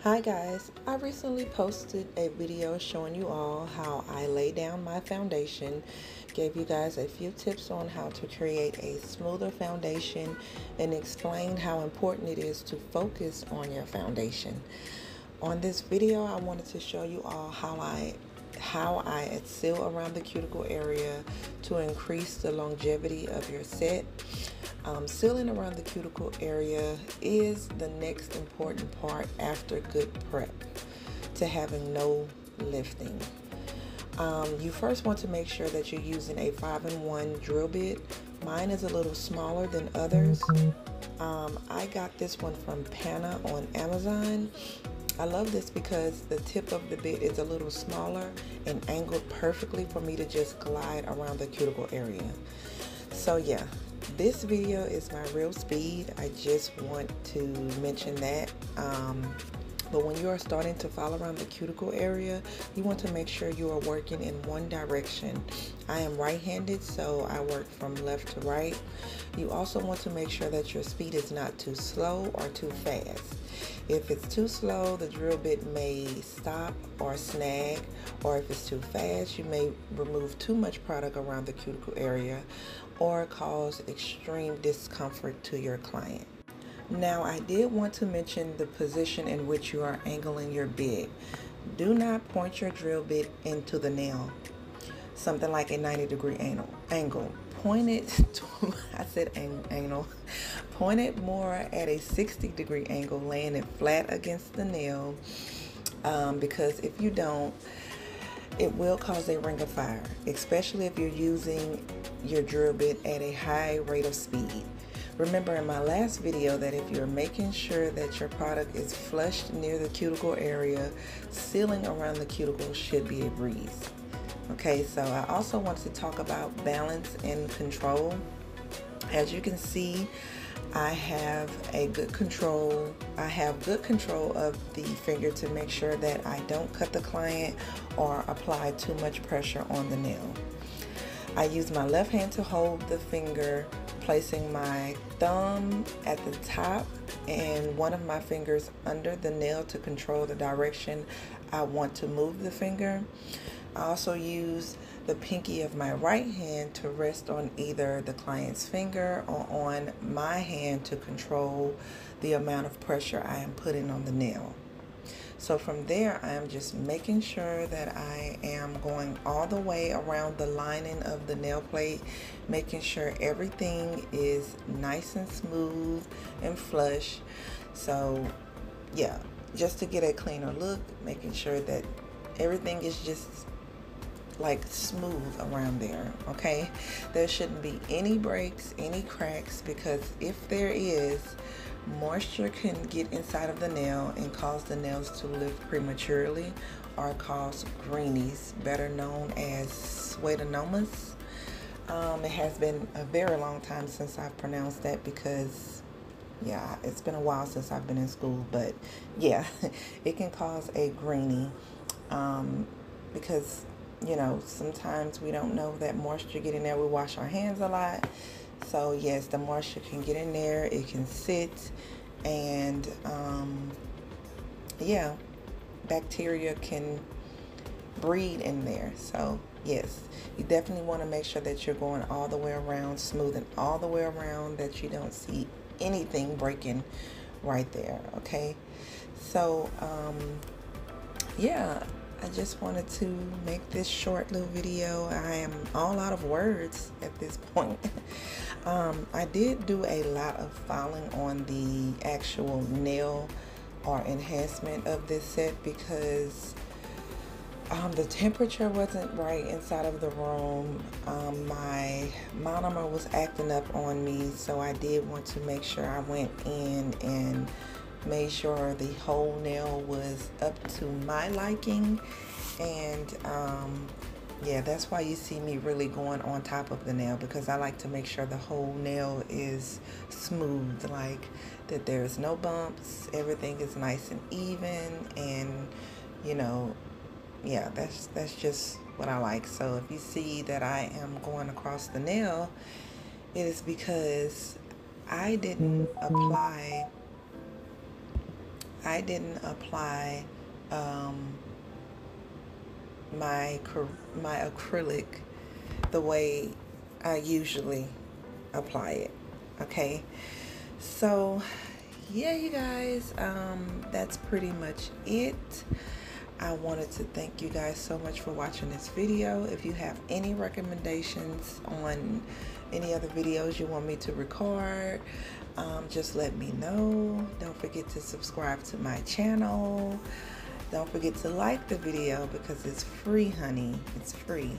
Hi guys, I recently posted a video showing you all how I lay down my foundation, gave you guys a few tips on how to create a smoother foundation, and explained how important it is to focus on your foundation. On this video, I wanted to show you all how I seal around the cuticle area to increase the longevity of your set. Sealing around the cuticle area is the next important part after good prep to having no lifting. You first want to make sure that you're using a 5-in-1 drill bit. Mine is a little smaller than others. I got this one from Pana on Amazon. I love this because the tip of the bit is a little smaller and angled perfectly for me to just glide around the cuticle area. So yeah, this video is my real speed. I just want to mention that. But when you are starting to file around the cuticle area, you want to make sure you are working in one direction. I am right-handed, so I work from left to right. You also want to make sure that your speed is not too slow or too fast. If it's too slow, the drill bit may stop or snag, or if it's too fast, you may remove too much product around the cuticle area or cause extreme discomfort to your client. Now, I did want to mention the position in which you are angling your bit. Do not point your drill bit into the nail, something like a 90-degree angle. Point it to, I said angle. Point it more at a 60-degree angle, laying it flat against the nail, because if you don't, it will cause a ring of fire, especially if you're using your drill bit at a high rate of speed. Remember in my last video that if you're making sure that your product is flushed near the cuticle area, sealing around the cuticle should be a breeze. Okay, so I also want to talk about balance and control. As you can see, I have good control of the finger to make sure that I don't cut the client or apply too much pressure on the nail. I use my left hand to hold the finger, placing my thumb at the top and one of my fingers under the nail to control the direction I want to move the finger. I also use the pinky of my right hand to rest on either the client's finger or on my hand to control the amount of pressure I am putting on the nail. So from there, I am just making sure that I am going all the way around the lining of the nail plate, making sure everything is nice and smooth and flush. So yeah, just to get a cleaner look, making sure that everything is just like smooth around there. Okay, there shouldn't be any breaks, any cracks, because if there is, moisture can get inside of the nail and cause the nails to lift prematurely or cause greenies, better known as schwannomas. It has been a very long time since I've pronounced that because yeah, it's been a while since I've been in school, but yeah, it can cause a greenie because sometimes we don't know that moisture get in there. We wash our hands a lot. So yes, the moisture can get in there. It can sit and yeah, bacteria can breed in there. So yes, you definitely want to make sure that you're going all the way around, smoothing all the way around, that you don't see anything breaking right there. Okay, so yeah, I just wanted to make this short little video. I am all out of words at this point. I did do a lot of filing on the actual nail or enhancement of this set because the temperature wasn't right inside of the room. My monomer was acting up on me, so I did want to make sure I went in and made sure the whole nail was up to my liking. And yeah, that's why you see me really going on top of the nail, because I like to make sure the whole nail is smooth, like that there's no bumps, everything is nice and even, and yeah, that's just what I like. So if you see that I am going across the nail, it is because I didn't apply I didn't apply my acrylic the way I usually apply it. Okay, so yeah, you guys, that's pretty much it. I wanted to thank you guys so much for watching this video. If you have any recommendations on any other videos you want me to record, just let me know. Don't forget to subscribe to my channel. Don't forget to like the video because it's free, honey. It's free.